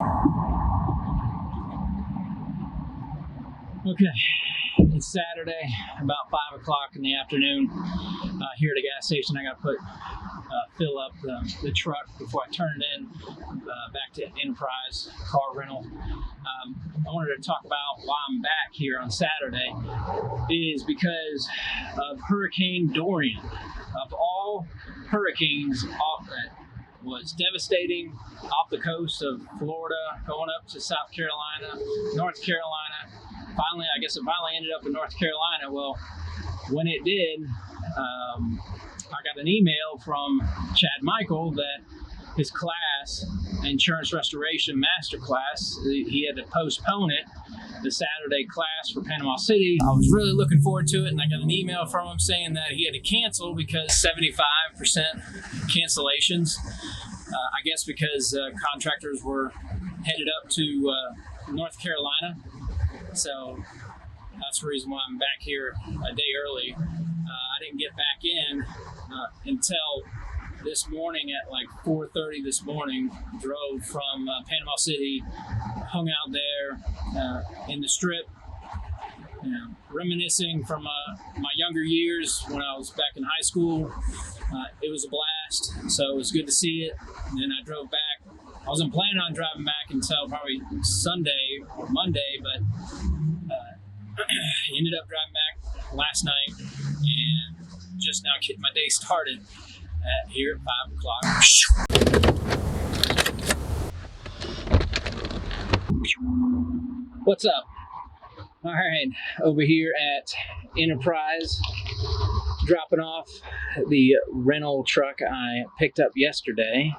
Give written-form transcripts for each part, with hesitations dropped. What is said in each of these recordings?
Okay, it's Saturday, about 5 o'clock in the afternoon. Here at a gas station, I got to fill up the truck before I turn it in back to Enterprise car rental. I wanted to talk about why I'm back here on Saturday is because of Hurricane Dorian. Of all hurricanes, that was devastating off the coast of Florida, going up to South Carolina, North Carolina. Finally, I guess it finally ended up in North Carolina. Well, when it did, I got an email from Chad Michael that his class, Insurance Restoration Master Class, he had to postpone it, the Saturday class for Panama City. I was really looking forward to it, and I got an email from him saying that he had to cancel because 75% cancellations. I guess because contractors were headed up to North Carolina. So that's the reason why I'm back here a day early. I didn't get back in until this morning at like 4:30 this morning. Drove from Panama City, hung out there in the Strip, reminiscing from my younger years when I was back in high school. It was a blast, so it was good to see it. And then I drove back. I wasn't planning on driving back until probably Sunday or Monday, but ended up driving back last night and just now getting my day started here at 5 o'clock. What's up? All right, over here at Enterprise, dropping off the rental truck I picked up yesterday,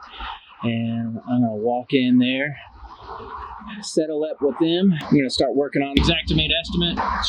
and I'm gonna walk in there, settle up with them. I'm gonna start working on Xactimate estimate.